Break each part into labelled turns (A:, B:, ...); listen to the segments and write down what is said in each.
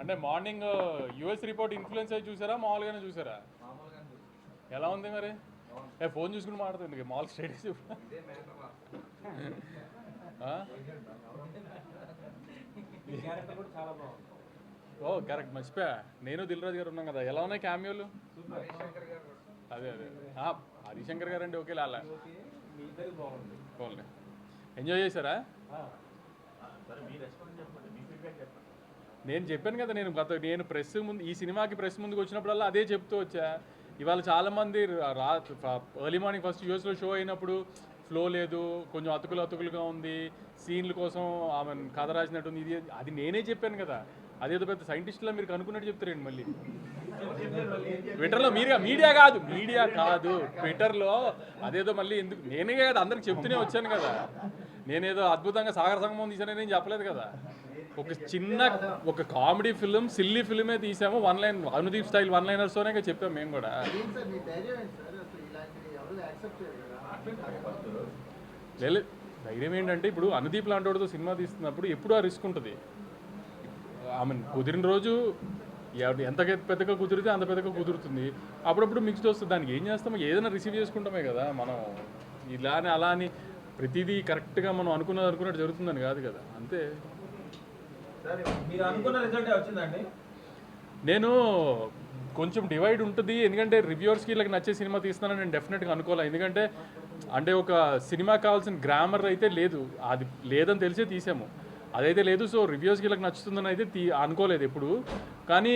A: అంటే morning US report influence అయ్యి చూసారా మామూలుగానే చూసారా? ఎలా ఉంది మరి? ఫోన్ చూసుకుని మాట్లాడుతుంది మామూలు స్టేటస్ ఓ కరెక్ట్ మర్చిపోయా. నేను దిల్ రాజు గారు ఉన్నాం కదా. ఎలా ఉన్నాయి క్యామియోలు? అదే అదే హరిశంకర్ గారు అండి. ఓకే అలా బాగుంది. ఎంజాయ్ చేశారా? నేను చెప్పాను కదా, నేను ప్రెస్ ముందు ఈ సినిమాకి ప్రెస్ ముందుకు వచ్చినప్పుడల్లా అదే చెప్తూ వచ్చా. ఇవాళ చాలామంది ఎర్లీ మార్నింగ్ ఫస్ట్ యూఎస్లో షో అయినప్పుడు ఫ్లో లేదు, కొంచెం అతుకులుగా ఉంది, సీన్ల కోసం ఆమె కథ రాసినట్టుంది, ఇది అది నేనే చెప్పాను కదా. అదేదో పెద్ద సైంటిస్టులా మీరు కనుక్కున్నట్టు చెప్తారండి మళ్ళీ ట్విట్టర్లో. మీడియా కాదు ట్విట్టర్లో అదేదో మళ్ళీ ఎందుకు? నేనే కదా అందరికి చెప్తూనే వచ్చాను కదా. నేనేదో అద్భుతంగా సాగర సంగమం తీసానని నేను చెప్పలేదు కదా. ఒక కామెడీ ఫిల్మ్, సిల్లీ ఫిల్మే తీసాము. One line Anudeep style one లైనర్స్తోనే చెప్పాము మేము కూడా. ధైర్యం ఏంటంటే ఇప్పుడు అనుదీప్ లాంటి వాడితో సినిమా తీస్తున్నప్పుడు ఎప్పుడు ఆ రిస్క్ ఉంటుంది. కుదిరిన రోజు ఎంత పెద్దగా కుదిరితే అంత పెద్దగా కుదురుతుంది. అప్పుడప్పుడు మిక్స్డ్ వస్తుంది. దానికి ఏం చేస్తామో ఏదైనా రిసీవ్ చేసుకుంటామే కదా. మనం అలా అని ప్రతిదీ కరెక్ట్గా మనం అనుకున్నట్టు జరుగుతుందని కాదు కదా. అంతే. నేను కొంచెం డివైడ్ ఉంటుంది. ఎందుకంటే రివ్యూవర్స్కి వీళ్ళకి నచ్చే సినిమా తీస్తున్నానని నేను డెఫినెట్గా అనుకోవాలి. ఎందుకంటే అంటే ఒక సినిమా కావాల్సిన గ్రామర్ అయితే లేదు, అది లేదని తెలిసే తీసాము. అదైతే లేదు. సో రివ్యూవర్స్కి వీళ్ళకి నచ్చుతుందని అయితే అనుకోలేదు ఎప్పుడు. కానీ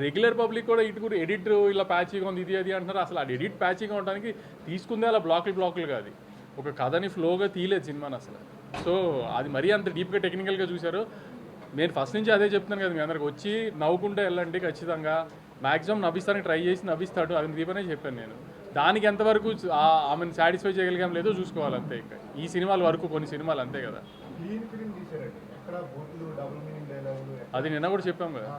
A: రెగ్యులర్ పబ్లిక్ కూడా ఇటు ఎడిట్ ఇలా ప్యాచీగా ఉంది ఇది అది అంటున్నారు. అసలు అది ఎడిట్ ప్యాచీగా ఉండడానికి తీసుకుందే అలా బ్లాకులు కాదు. ఒక కథని ఫ్లోగా తీయలేదు సినిమాని అసలు. సో అది మరీ అంత డీప్గా టెక్నికల్గా చూశారు. నేను ఫస్ట్ నుంచి అదే చెప్తున్నాను కదా మీ అందరికి, వచ్చి నవ్వుకుంటే వెళ్ళండి. ఖచ్చితంగా మ్యాక్సిమం నవ్విస్తానికి ట్రై చేసి నవ్విస్తాడు. అది దీపనే చెప్పాను నేను. దానికి ఎంతవరకు ఆమెను సాటిస్ఫై చేయగలిగాం లేదో చూసుకోవాలి అంతే. ఇంకా ఈ సినిమాల వరకు కొన్ని సినిమాలు అంతే కదా. అది నిన్న కూడా చెప్పాం కదా.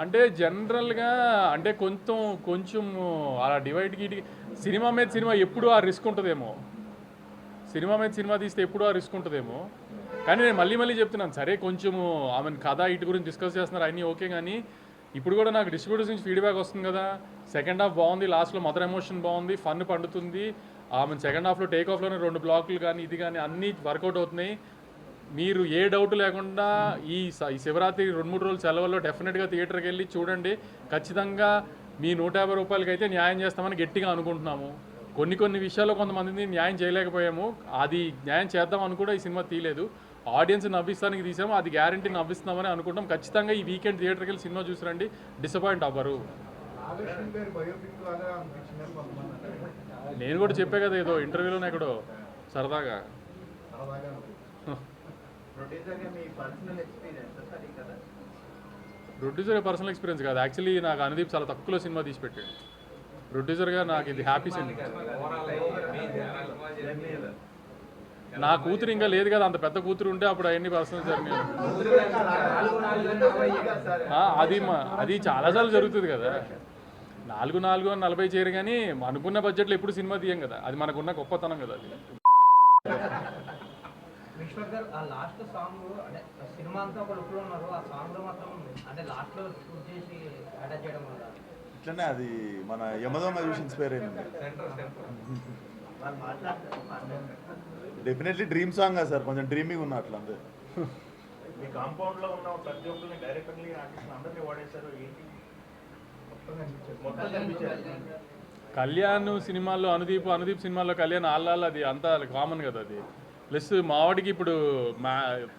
A: అంటే జనరల్గా అంటే కొంచెం అలా డివైడ్కి సినిమా మీద సినిమా ఎప్పుడు ఆ రిస్క్ ఉంటుందేమో. సినిమా మీద సినిమా తీస్తే ఎప్పుడు ఆ రిస్క్ ఉంటుందేమో. కానీ నేను మళ్ళీ చెప్తున్నాను, సరే కొంచెము ఆమెను కథ ఇటు గురించి డిస్కస్ చేస్తున్నారు అన్నీ ఓకే. కానీ ఇప్పుడు కూడా నాకు డిస్ట్రిబ్యూటర్స్ నుంచి ఫీడ్బ్యాక్ వస్తుంది కదా. సెకండ్ హాఫ్ బాగుంది, లాస్ట్లో మదర్ ఎమోషన్ బాగుంది, ఫన్ పండుతుంది. ఆమె సెకండ్ హాఫ్లో టేక్ ఆఫ్లోనే 2 బ్లాకులు కానీ ఇది కానీ అన్నీ వర్కౌట్ అవుతున్నాయి. మీరు ఏ డౌట్ లేకుండా ఈ శివరాత్రి 2-3 రోజుల సెలవుల్లో డెఫినెట్గా థియేటర్కి వెళ్ళి చూడండి. ఖచ్చితంగా మీ 150 రూపాయలకి అయితే న్యాయం చేస్తామని గట్టిగా అనుకుంటున్నాము. కొన్ని విషయాల్లో కొంతమందిని న్యాయం చేయలేకపోయాము. అది న్యాయం చేద్దామని కూడా ఈ సినిమా తీయలేదు. ఆడియన్స్ నవ్విస్తానికి తీసాము, అది గ్యారంటీ నవ్విస్తున్నామని అనుకుంటాం. ఖచ్చితంగా ఈ వీకెండ్ థియేటర్కి వెళ్ళి సినిమా చూసిరండి, డిసప్పాయింట్ అవ్వరు. నేను కూడా చెప్పే కదా ఏదో ఇంటర్వ్యూలోనే ఎక్కడో సరదాగా. ప్రొడ్యూసర్ పర్సనల్ ఎక్స్పీరియన్స్ కాదు యాక్చువల్లీ. నాకు అనుదీప్ చాలా తక్కువలో సినిమా తీసి పెట్టాడు. ప్రొడ్యూసర్గా నాకు ఇది హ్యాపీ సినిమా. నా కూతురు ఇంకా లేదు కదా, అంత పెద్ద కూతురు ఉంటే అప్పుడు అవన్నీ పర్సనల్ జరిగినాయి. అది చాలాసార్లు జరుగుతుంది కదా. 4-40 చేయరు కానీ అనుకున్న బడ్జెట్లో ఎప్పుడు సినిమా తీయం కదా. అది మనకున్న గొప్పతనం కదా. అది
B: ఇట్లనే అది మన యమదొంగ చూసి ఇన్స్పైర్ అయింది. డెఫినెట్లీ డ్రీమ్ సాంగ్ కదా సార్, కొంచెం డ్రీమింగ్ ఉన్న అట్లా అంతే.
C: మీ కాంపౌండ్ లో ఉన్న ప్రతి ఒక్కరిని డైరెక్టర్లీ ఆర్టిస్ట్ అందరినీ వాడేశారు. ఏంటి మొత్తం కనిపించారు.
A: కళ్యాణ్ సినిమాల్లో అనుదీప్ సినిమాల్లో కళ్యాణ్ ఆళ్ళ అది అంతా కామన్ కదా. అది ప్లస్ మావాడికి ఇప్పుడు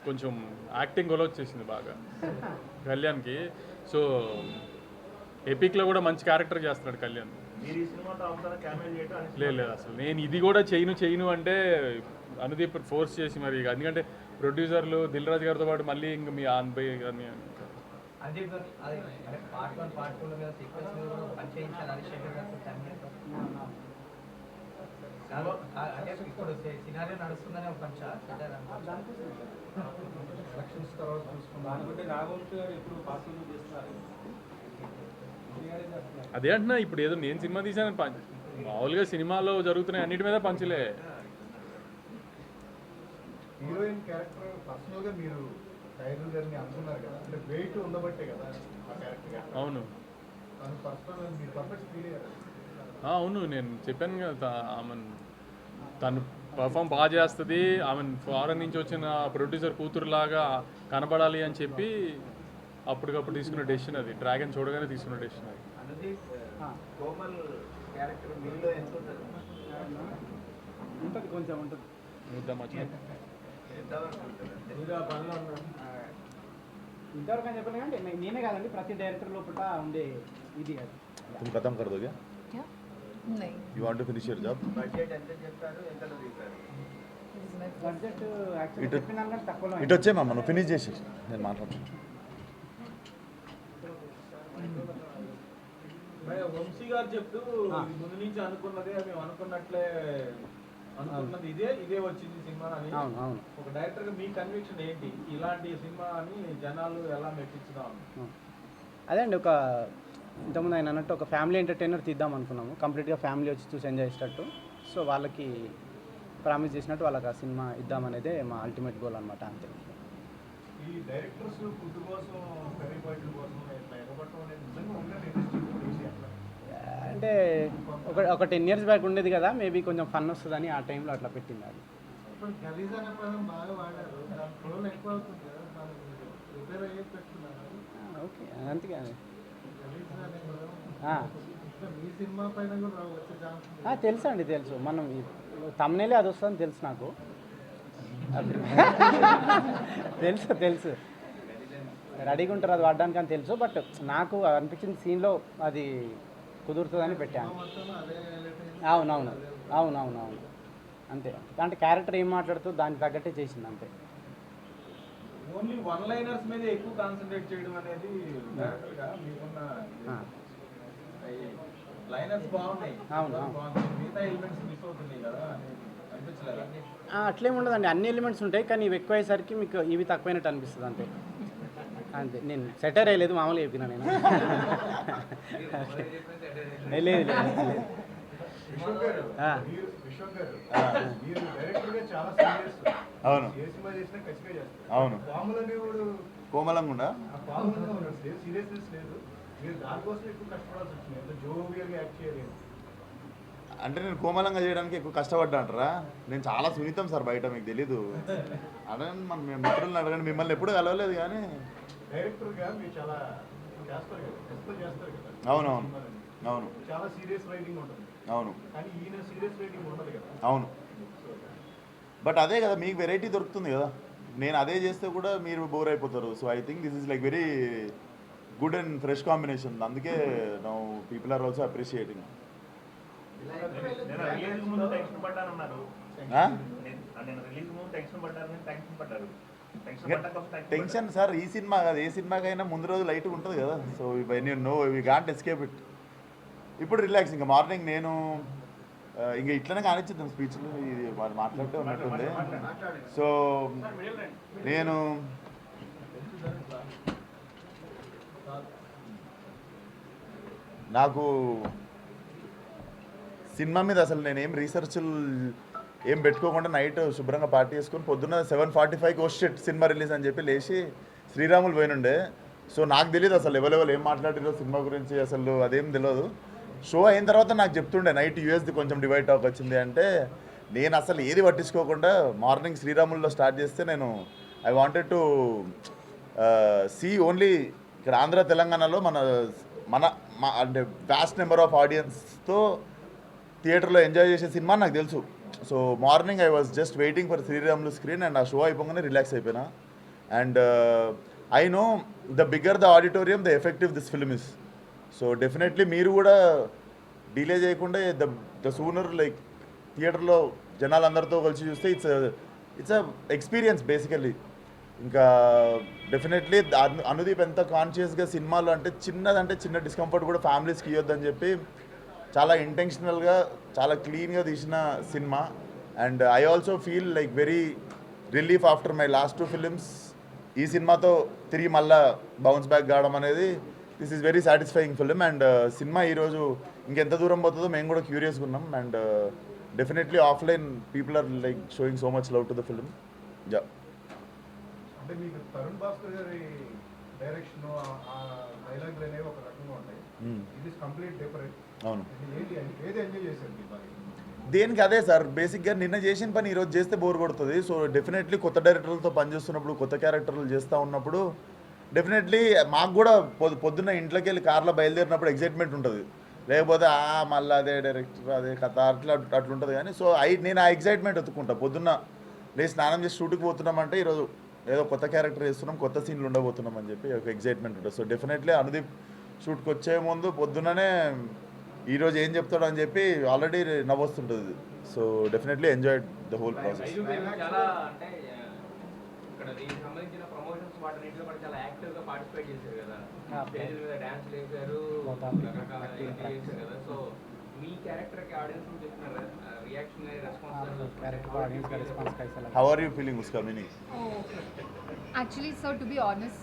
A: కొంచెం యాక్టింగ్ కూడా వచ్చేసింది బాగా కళ్యాణ్కి. సో ఎపిక్లో కూడా మంచి క్యారెక్టర్ చేస్తున్నాడు కళ్యాణ్. లేదు అసలు నేను ఇది కూడా చేయను అంటే అనుదీప్ ఫోర్స్ చేసి మరి. ఎందుకంటే ప్రొడ్యూసర్లు దిల్ రాజు గారితో పాటు మళ్ళీ ఇంక మీ ఆన్బై కానీ అదే అంటున్నా. ఇప్పుడు ఏదో నేను సినిమా తీసాను మామూలుగా సినిమాలో జరుగుతున్నాయి అన్నిటి మీద పంచులే.
D: హీరోయిన్ క్యారెక్టర్ పర్సనల్గా మీరు టైగర్ గారిని అనుకున్నారు కదా, అంటే వెయిట్ ఉండబట్టే కదా ఆ క్యారెక్టర్.
A: అవును
D: తను పర్సనల్ మీరు పర్ఫెక్ట్ ఫీల్ అయ్యారు.
A: అవును, నేను చెప్పాను కదా, ఆమె తను పర్ఫామ్ బాగా చేస్తుంది, ఆమె ఫారెన్ నుంచి వచ్చిన ప్రొడ్యూసర్ కూతురులాగా కనబడాలి అని చెప్పి అప్పటికప్పుడు తీసుకున్న డెసిషన్ అది. డ్రాగన్ చూడగానే తీసుకున్న డెసిషన్ అది.
C: కోమల్ క్యారెక్టర్ మీలో ఎంత ఉంటుంది?
E: ఉంటుంది, కొంచెం ఉంటుంది.
A: ముద్దాం వచ్చిన
C: ఎంతవరకు ఉంటుంది?
D: మీరు ఆ పనిలో ఉన్నారు.
E: ఇంతవరకు అని చెప్పలేదు అంటే నేనే కాదండి, ప్రతి డైరెక్టర్ లోపల ఉండే ఇది అది.
B: तुम खत्म कर दोगे?
F: क्या? नहीं,
B: You want to finish your job?
C: Budget ఎంత చెప్తారు, ఎంతలో తీస్తారు?
F: this is my first.
E: Budget actually
B: ఇటు-
E: చెప్పిన దానికంటే తక్కువలో
B: ఇటు వచ్చేమా నువ్వు ఫినిష్ చేసి నేను మాట్లాడుతాను.
G: వంశీ గారు చెప్తూ ఇది ముందు నుంచి అనుకున్నదే, మేము అనుకున్నట్లే అనుకున్నది ఇదే వచ్చింది సినిమా అని.
E: అవును అవును
G: ఒక డైరెక్టర్ గా మీ కన్విక్షన్ ఏంటి, ఇలాంటి సినిమా అని జనాలు ఎలా మెప్పించుదాం?
E: అదే అండి, ఒక ఇంతకుముందు ఆయన అన్నట్టు ఒక ఫ్యామిలీ ఎంటర్టైనర్ తీద్దాం అనుకున్నాము, కంప్లీట్గా ఫ్యామిలీ వచ్చి చూసి ఎంజాయ్ చేసేటట్టు. సో వాళ్ళకి ప్రామిస్ చేసినట్టు వాళ్ళకి ఆ సినిమా ఇద్దామనేదే మా అల్టిమేట్ గోల్ అనమాట, అంతే.
D: ఈ డైరెక్టర్స్ ఫుడ్ కోసం కర్రీ పాయింట్ల కోసం ఇట్లా ఎగబట్టడం అనేది నిజంగా ఉండేది ఇండస్ట్రీ అట్లా.
E: అంటే ఒక 10 years బ్యాక్ ఉండేది కదా, మేబీ కొంచెం ఫన్ వస్తుందని ఆ టైంలో అట్లా పెట్టింది అది.
D: ఇప్పుడు గలీజ్ అనే పదం బాగా వాడారు, దాని ఫ్లోలో ఎక్కువ అవుతుంది కదా, దానికి ప్రిపేర్ అయ్యే పెట్టుకున్నారు.
E: ఓకే, అంతే అది.
D: గలీజ్ అనే పదం
E: ఆ.
D: ఇంకా మీ సినిమా పైన కూడా వచ్చే ఛాన్స్ ఉంది.
E: తెలుసు అండి, తెలుసు. మనం తమ్నేలే అది వస్తుందని తెలుసు నాకు. తెలుసు తెలుసు రెడీగా ఉంటారు అది వాడడానికి అని తెలుసు. బట్ నాకు అనిపించింది సీన్లో అది కుదురుతుందని పెట్టాను.
D: మొత్తం అదే
E: అవునవును అవునవును అవును అంతే. అంటే క్యారెక్టర్ ఏం మాట్లాడుతూ దానికి తగ్గట్టే చేసింది అంతే.
G: ఓన్లీ వన్ లైనర్స్ మీద ఎక్కువ కాన్సన్ట్రేట్ చేయడం అనేది డైరెక్టర్ గా మీకున్న లైనర్స్ బాగున్నాయి,
E: అవును, అవును.
G: బాగున్నాయి, మిగతా ఎలిమెంట్స్ మిస్ అవుతున్నాయి కదా అని అనిపించలేదా?
E: అట్లేం ఉండదండి, అన్ని ఎలిమెంట్స్ ఉంటాయి, కానీ ఇవి ఎక్కువ అయ్యేసరికి మీకు ఇవి తక్కువైనట్టు అనిపిస్తుంది అంతే. అంతే, నేను సెటర్ అయ్యలేదు, మామూలుగా చెప్పినా నేను. లేదు లేదు లేదు.
D: విశ్వం గారు,
E: ఆ.
D: విశ్వం గారు, మీరు డైరెక్టర్ గా చాలా సీరియస్.
B: అవును
D: ఏ సినిమా చేసినా ఖచ్చితంగా చేస్తారు.
B: అవును
D: పాములు అనేవాడు
B: కోమలంగా ఉండా
D: ఆ పాములుగా ఉన్నాడు, సీరియస్నెస్ లేదు. మీరు దానికోసం ఎక్కువ కష్టపడాల్సి వచ్చింది, ఎంత జోవియల్గా యాక్ట్ చేయలేదు.
B: అంటే నేను కోమలంగా చేయడానికి ఎక్కువ కష్టపడ్డా అంటారా? నేను చాలా సున్నితం సార్ బయట, మీకు తెలీదు. అడగండి, మన మేము మిత్రులను అడగండి, మిమ్మల్ని ఎప్పుడు కలవలేదు కానీ.
D: డైరెక్టర్గా మీరు చాలా చేస్తారు కదా, ఎక్స్ప్లెయిన్ చేస్తారు కదా.
B: అవునవును అవును
D: చాలా సీరియస్ రైటింగ్ ఉంటుంది,
B: అవును
D: కానీ ఈయన సీరియస్ రైటింగ్ ఉండదు కదా.
B: అవును. బట్ అదే కదా, మీకు వెరైటీ దొరుకుతుంది కదా. నేను అదే చేస్తే కూడా మీరు బోర్ అయిపోతారు. So I think this is like very good and fresh combination. అందుకే now people are also appreciating.
C: నేను రిలీజ్ ముందు టెన్షన్ పడ్డానన్నారు. నేను రిలీజ్ ముందు టెన్షన్ పడ్డాను, టెన్షన్ పడ్డారు. టెన్షన్ పడ్డాక
B: టెన్షన్ సార్ ఈ సినిమా కాదు, ఏ సినిమాకైనా ముందు రోజు లైట్ ఉంటుంది కదా. So when you know we can't escape it. ఇప్పుడు రిలాక్స్. ఇంకా మార్నింగ్ నేను ఇంకా ఇట్లనే కానిచ్చిద్దాం స్పీచ్లు, ఇది వాళ్ళు మాట్లాడుతూ ఉన్నట్టుంది. సో నేను నాకు సినిమా మీద అసలు నేనేం రీసెర్చ్లు ఏం పెట్టుకోకుండా నైట్ శుభ్రంగా పార్టీ చేసుకొని పొద్దున్న 7:45కి షిట్ సినిమా రిలీజ్ అని చెప్పి లేచి శ్రీరాములు పోయినుండే. సో నాకు తెలియదు అసలు ఎవరెవరు ఏం మాట్లాడారో సినిమా గురించి, అసలు అదేం తెలియదు. షో అయిన తర్వాత నాకు చెప్తుండే నైట్ యూఎస్ది కొంచెం డివైడ్ టాక్ వచ్చింది అంటే, నేను అసలు ఏది పట్టించుకోకుండా మార్నింగ్ శ్రీరాముల్లో స్టార్ట్ చేస్తే నేను I wanted to see only ఇక్కడ ఆంధ్ర తెలంగాణలో మన మన అంటే వ్యాస్ట్ నెంబర్ ఆఫ్ ఆడియన్స్తో థియేటర్లో ఎంజాయ్ చేసే సినిమా నాకు తెలుసు. So morning I was just waiting for Sriramulu screen and ఆ షో అయిపోగానే రిలాక్స్ అయిపోయినా. And I know the bigger the auditorium the effective this film is. So definitely మీరు కూడా డిలే చేయకుండా ద సూనర్ లైక్ థియేటర్లో జనాలందరితో కలిసి చూస్తే ఇట్స్ అ ఎక్స్పీరియన్స్ బేసికల్లీ. ఇంకా డెఫినెట్లీ అనుదీప్ ఎంత కాన్షియస్గా సినిమాలో అంటే చిన్న డిస్కంఫర్ట్ కూడా ఫ్యామిలీస్కి ఇవ్వద్దని చెప్పి చాలా ఇంటెన్షనల్గా చాలా క్లీన్గా తీసిన సినిమా. And I also feel like very relief after my last 2 films. ఈ సినిమాతో తిరిగి మళ్ళా బౌన్స్ బ్యాక్ కావడం అనేది this is very satisfying film and సినిమా ఈరోజు ఇంకెంత దూరం పోతుందో మేము కూడా క్యూరియస్గా ఉన్నాం and definitely offline people are like showing so much love to the film yeah.
D: అంటే మీకు తరుణ్ భాస్కర్ గారి డైరెక్షన్ ఆ డైలాగులు అనేవి ఒక రకంగా ఉంటాయి. ఇది కంప్లీట్ డిఫరెంట్.
B: అవును.
D: ఏంటి ఏది ఎంజాయ్ చేశారు మీరు బాగా?
B: దేనికి అదే సార్, బేసిక్గా నిన్న చేసిన పని ఈరోజు చేస్తే బోర్ కొడుతుంది. సో డెఫినెట్లీ కొత్త డైరెక్టర్లతో పనిచేస్తున్నప్పుడు కొత్త క్యారెక్టర్లు చేస్తూ ఉన్నప్పుడు డెఫినెట్లీ మాకు కూడా పొద్దున్న ఇంట్లోకి వెళ్ళి కార్లో బయలుదేరినప్పుడు ఎగ్జైట్మెంట్ ఉంటుంది. లేకపోతే మళ్ళీ అదే డైరెక్టర్ అదే కథ అట్లుంటుంది కానీ సో నేను ఆ ఎగ్జైట్మెంట్ ఎత్తుకుంటా. పొద్దున్న లేచి స్నానం చేసి షూట్కి పోతున్నామంటే ఈరోజు ఏదో కొత్త క్యారెక్టర్ చేస్తున్నాం, కొత్త సీన్లు ఉండబోతున్నాం అని చెప్పి ఒక ఎగ్జైట్మెంట్ ఉంటుంది. సో డెఫినెట్లీ అనుదీప్ షూట్కి వచ్చే ముందు పొద్దున్ననే ఈరోజు ఏం చెప్తాడు అని చెప్పి ఆల్రెడీ నవ్వొస్తుంటుంది. So definitely enjoy the whole process.
H: చాలా అంటే ఇక్కడ దీనికి సంబంధించిన ప్రమోషన్స్ వాటిలో కూడా చాలా యాక్టివ్ గా పార్టిసిపేట్ చేశారు కదా, స్టేజ్ మీద డాన్స్ చేశారు, రకరకాల చేశారు కదా. సో మీ క్యారెక్టర్ కి ఆడియన్స్ చెప్తున్నారు reaction response.
B: How are you feeling ఉస్కా meaning?
F: Actually, sir, to be honest,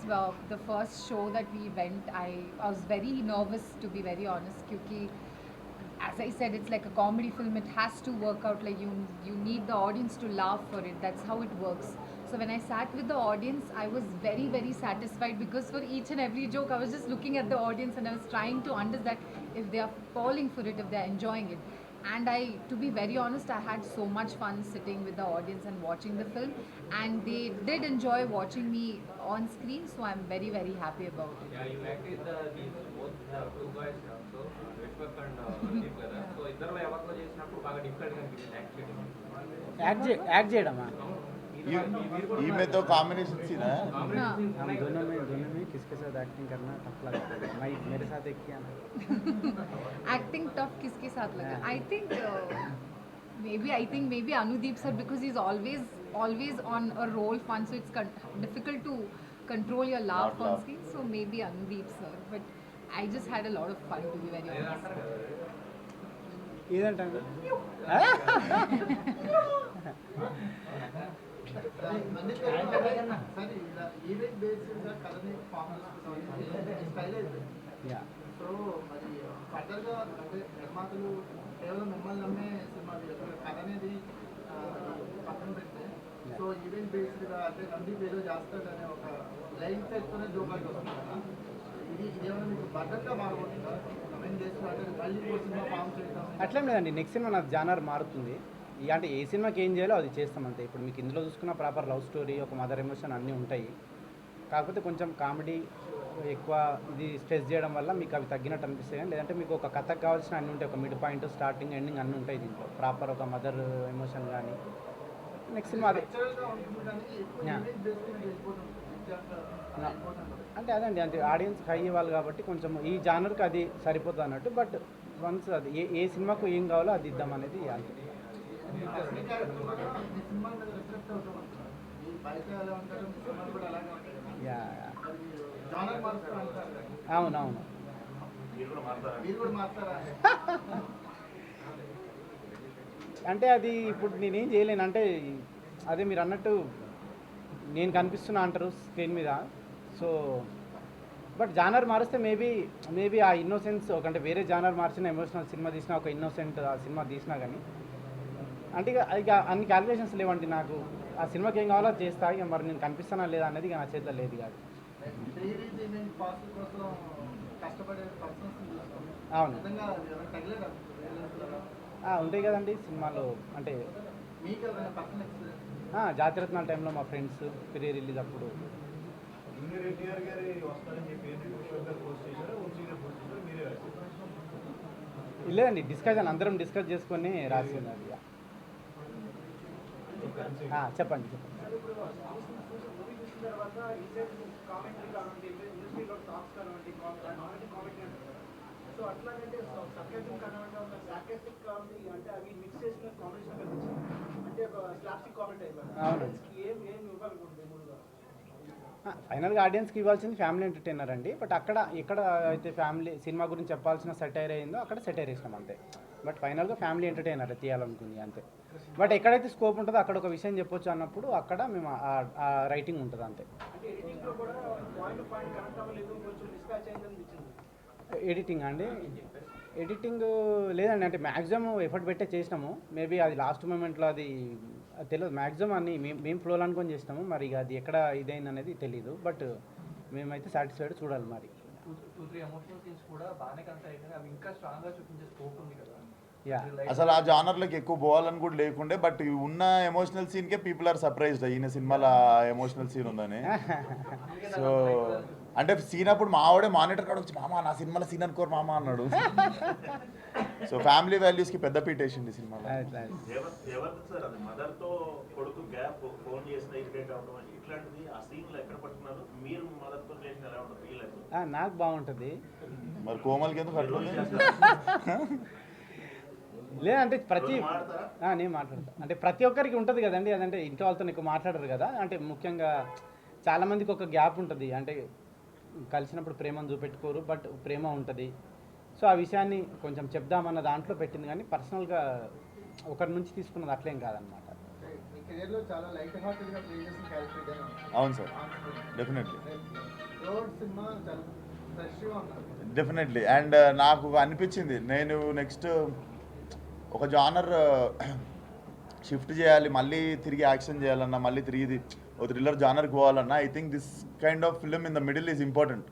F: the first show that we went, I was very nervous, to be very honest, because as I said, it's like a comedy film. It has to work out. Like you need the audience to laugh for it. That's how it works. So when I sat with the audience, I was very, very satisfied because for each and every joke, I was just looking at the audience and I was trying to understand if they are falling for it, if they are enjoying it. And to be very honest, I had so much fun sitting with the audience and watching the film, and they did enjoy watching me on screen. So I'm very, very happy about it.
H: Yeah, you acted these both two guys also, Vishwak and Deep కదా. So ఇద్దరు ఎవరితో చేసినప్పుడు బాగా difficult గా అనిపించింది
E: act చేయడమా?
B: ఈమెతో combination సీనా?
E: हम दोनों में किसके साथ एक्टिंग करना टफ लगता है? मैं मेरे साथ एक किया ना.
F: Acting tough किसके साथ लगा? I think maybe Anudeep sir, because he's always on a roll fun, so it's difficult to control your laugh
B: Not
F: on
B: laugh.
F: screen. So maybe Anudeep sir, but I just had a lot of fun, to be very honest.
E: ఇదంటే
D: event బేస్డ్గా కథని form style అయిపోయింది.
E: Yeah
D: so మరి ఫర్దర్గా అంటే నిర్మాతలు కేవలం మిమ్మల్ని నమ్మే సినిమా కథ అనేది పక్కన పెడితే సో ఈవెంట్ బేస్డ్గా అంటే నంది ఏదో చేస్తాడనే ఒక లైన్ సెట్తోనే జోకాకి వస్తుంది కదా. ఇది ఏమైనా మీకు బడ్డర్గా మారబోతుందా? కమింగ్ డేస్లో అంటే మళ్ళీ సినిమా ఫామ్ చేయడం
E: అట్లేం లేదండి. నెక్స్ట్ సినిమా నాకు జానర్ మారుతుంది. అంటే ఏ సినిమాకి ఏం చేయాలో అది చేస్తాం అంతే. ఇప్పుడు మీకు ఇందులో చూసుకున్న ప్రాపర్ లవ్ స్టోరీ, ఒక మదర్ ఎమోషన్ అన్నీ ఉంటాయి. కాకపోతే కొంచెం కామెడీ ఎక్కువ ఇది స్ట్రెస్ చేయడం వల్ల మీకు అవి తగ్గినట్టు అనిపిస్తాయి. కానీ లేదంటే మీకు ఒక కథకు కావాల్సిన అన్నీ ఉంటాయి. ఒక మిడ్ పాయింట్, స్టార్టింగ్, ఎండింగ్ అన్నీ ఉంటాయి దీంట్లో. ప్రాపర్ ఒక మదర్ ఎమోషన్ కానీ నెక్స్ట్ సినిమా అదే. అంటే అదండి, అంటే ఆడియన్స్ హై ఇవ్వాలి కాబట్టి కొంచెం ఈ జానర్కి అది సరిపోతుంది అన్నట్టు. బట్ వన్స్ అది ఏ సినిమాకు ఏం కావాలో అది ఇద్దాం అనేది అంతే. అవునవును. అంటే అది ఇప్పుడు నేనేం చేయలేను. అంటే అదే మీరు అన్నట్టు నేను కనిపిస్తున్నా అంటారు స్క్రీన్ మీద. సో బట్ జానర్ మారిస్తే మేబీ ఆ ఇన్నోసెన్స్ అంటే వేరే జానర్ మార్చిన ఎమోషనల్ సినిమా తీసినా, ఒక ఇన్నోసెంట్ ఆ సినిమా తీసినా కానీ అంటే ఇక అన్ని క్యాలిక్యులేషన్స్ లేవండి నాకు. ఆ సినిమాకి ఏం కావాలో చేస్తా. ఇక మరి నేను కనిపిస్తానా లేదా అనేది ఇక నా చేతిలో లేదు కాదు. అవును ఉంటాయి కదండి సినిమాలో. అంటే జాతిరత్నాల టైంలో మా ఫ్రెండ్స్ ప్రీ రిలీజ్ అప్పుడు లేదండి, డిస్కషన్ అందరం డిస్కస్ చేసుకొని రాసి ఉన్నది. చెప్పండి.
I: సో అట్లాగంటే సర్కాస్టిక్ కానివ్వండి, ఒక సార్కాస్టిక్ కామెడీ అంటే అవి మిక్స్ చేసిన కాంబినేషన్ కనిపించింది. అంటే ఒక స్లాప్స్టిక్ కామెడీ అయిపోయింది. ఏం ఇవ్వాలనుకుంటుంది మూడుగా?
E: ఫైనల్గా ఆడియన్స్కి ఇవ్వాల్సింది ఫ్యామిలీ ఎంటర్టైనర్ అండి. బట్ ఎక్కడ అయితే ఫ్యామిలీ సినిమా గురించి చెప్పాల్సిన సెటైర్ అయిందో అక్కడ సెటైర్ వేసినాం అంతే. బట్ ఫైనల్గా ఫ్యామిలీ ఎంటర్టైనర్ తీయాలనుకుంది అంతే. బట్ ఎక్కడైతే స్కోప్ ఉంటుందో అక్కడ ఒక విషయం చెప్పొచ్చు అన్నప్పుడు అక్కడ మేము ఆ రైటింగ్ ఉంటుంది అంతే.
I: అంటే ఎడిటింగ్లో కూడా పాయింట్ కనెక్ట్ అవ్వలేదు, కొంచెం మిస్మ్యాచ్ అయింది అనిపించింది.
E: ఎడిటింగ్ అండి, ఎడిటింగ్ లేదండి, అంటే మ్యాక్సిమం ఎఫర్ట్ పెట్టే చేసినాము. మేబీ అది లాస్ట్ మూమెంట్లో అది తెలియదు. మ్యాక్సిమం అన్ని మేము ఫ్లోలో అనుకొని చేసినాము. మరి ఇక అది ఎక్కడ ఇదైంది అనేది తెలియదు. బట్ మేమైతే సాటిస్ఫైడ్, చూడాలి మరి.
J: 2-3 ఎమోషనల్ సీన్స్ కూడా బాగానే కనెక్ట్ అయినాయి. అవి ఇంకా స్ట్రాంగ్గా చూపించే స్కోప్ ఉంది కదా.
E: యా,
B: అసలు ఆ జానర్లోకి ఎక్కువ పోవాలని కూడా లేకుండే, బట్ ఉన్న ఎమోషనల్ సీన్కే పీపుల్ ఆర్ సర్ప్రైజ్డ్ ఈయన సినిమాలో ఎమోషనల్ సీన్ ఉందని. సో అంటే సీన్ అప్పుడు మావాడే మానిటర్ కాడ వచ్చి మామ నా సినిమాలో సీన్ అనుకోరు మామ అన్నాడు. సో ఫ్యామిలీ వాల్యూస్కి పెద్ద పీట వేసింది సినిమాలో.
C: ఎవరిది సార్ అది మదర్తో కొడుకు గ్యాప్ ఫోన్ చేసిన ఇరిటేట్ అవడం అని ఇట్లాంటిది ఆ సీన్లో ఎక్కడ పట్టుకున్నారు? మీరు మదర్తో చేసిన ఎలా ఉంటుంది ఫీల్ అవుతుంది?
E: నాకు బాగుంటుంది.
B: మరి కోమల్కి ఎందుకు అట్లా
E: లేదంటే నేను మాట్లాడతా, అంటే ప్రతి ఒక్కరికి ఉంటుంది కదండి. అదంటే ఇంట్లో వాళ్ళతో ఎక్కువ మాట్లాడరు కదా. అంటే ముఖ్యంగా చాలామందికి ఒక గ్యాప్ ఉంటుంది, అంటే కలిసినప్పుడు ప్రేమను చూపెట్టుకోరు, బట్ ప్రేమ ఉంటుంది. సో ఆ విషయాన్ని కొంచెం చెప్దామన్న దాంట్లో పెట్టింది, కానీ పర్సనల్గా ఒకరి నుంచి తీసుకున్నది అట్లేం కాదనమాట.
D: మీ కెరీర్లో చాలా లైట్ హార్టెడ్గా ప్లే చేసిన క్యారెక్టర్ ఇదేనా?
B: అవును సార్, డెఫినెట్లీ
D: సినిమా చాలా ఫ్రెష్గా ఉన్నారు.
B: డెఫినెట్లీ. అండ్ నాకు అనిపించింది నేను నెక్స్ట్ ఒక జానర్ షిఫ్ట్ చేయాలి, మళ్ళీ తిరిగి యాక్షన్ చేయాలన్నా, మళ్ళీ తిరిగి ఒక థ్రిల్లర్ జానర్కి పోవాలన్నా, I think this kind of film in the middle is important.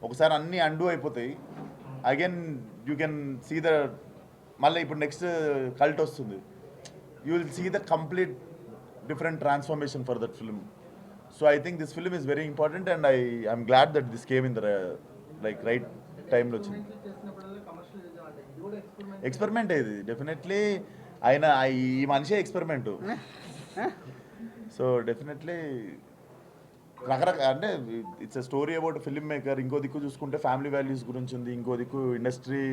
B: ఒకసారి అన్నీ అండూ అయిపోతాయి, again you can see the, మళ్ళీ ఇప్పుడు నెక్స్ట్ కల్ట్ వస్తుంది, you will see the complete different transformation for that film. So I think this film is very important and I'm glad that this came in the like right టైంలో వచ్చింది. Experiment ఇది definitely. ఆయన ఈ మనిషే experiment. So definitely రకరకాల, అంటే it's a story about film maker. ఇంకో దిక్కు చూసుకుంటే ఫ్యామిలీ వాల్యూస్ గురించి ఉంది, ఇంకో దిక్కు ఇండస్ట్రీ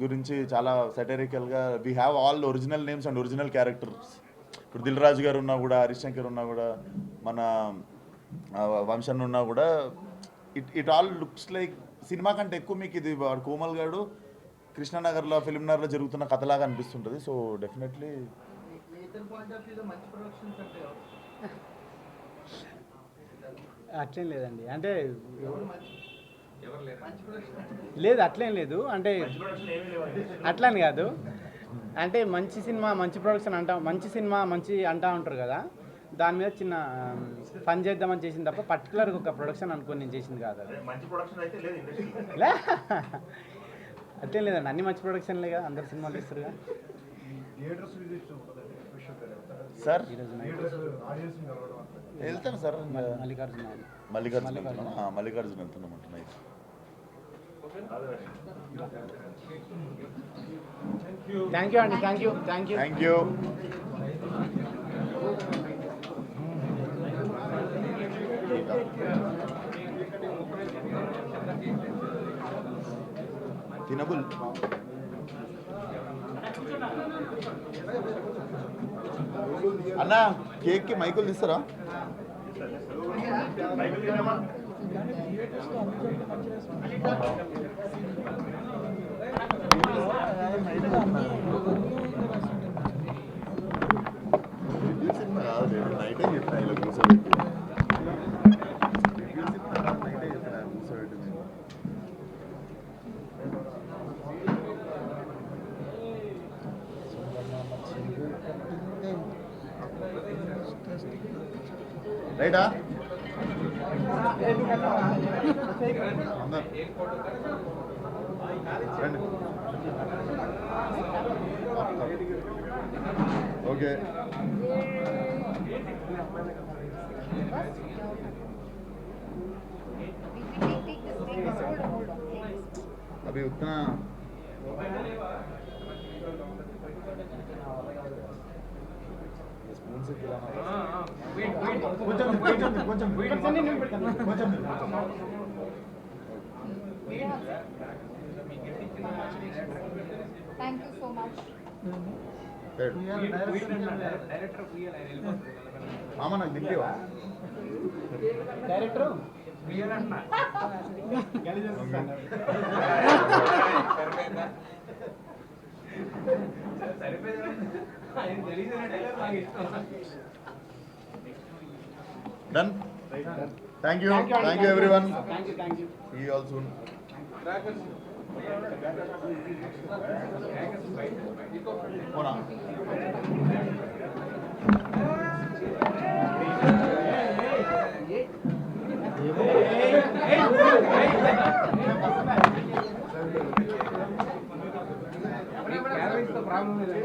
B: గురించి చాలా సెటరికల్గా. We have all original names and original characters. ఇప్పుడు దిల్ రాజు గారు ఉన్నా కూడా, హరీష్ శంకర్ ఉన్నా కూడా, మన వంశన్ ఉన్నా కూడా, it all looks like cinema కంటే ఎక్కువ మీకు ఇది కోమల్ గారు కృష్ణానగర్లో ఫిల్మ్నగర్లో జరుగుతున్న కథలాగా అనిపిస్తుంటుంది. సో డెఫినెట్లీ
E: అట్లేం లేదండి, అంటే లేదు అట్లేం లేదు, అంటే అట్లని కాదు, అంటే మంచి సినిమా మంచి ప్రొడక్షన్ అంటా, మంచి సినిమా మంచి అంటా ఉంటారు కదా, దాని మీద చిన్న పని చేద్దామని చేసింది తప్ప పర్టికులర్గా ఒక ప్రొడక్షన్ అనుకుని నేను చేసింది కాదు. లే అట్లే లేదండి, అన్ని మంచి ప్రొడక్షన్లే కదా, అందరు సినిమాలు ఇస్తారు కదా.
B: సార్
E: ఈరోజు
B: వెళ్తాను సార్,
E: మల్లికార్జున
B: మల్లికార్జున వెళ్తున్నాం అంట నైట్.
E: థ్యాంక్ యూ అండి, థ్యాంక్ యూ.
B: Thank you. తినబుల్ అన్న, కేక్కి మైకులు తీస్తారా? నైటే చెప్పిన ఇలా కూర్చోబెట్టి, నైటే చెప్పిన కూర్చోబెట్టి. రైటా రండి. ఓకే अभी उतना स्पून से खिलाना
F: Thank you so much.
B: మామ నాకు దింపేవా
E: director
B: done. Thank you everyone.
E: Thank you.
B: See you all soon. అవునా
H: ప్రాబ్లం లేదు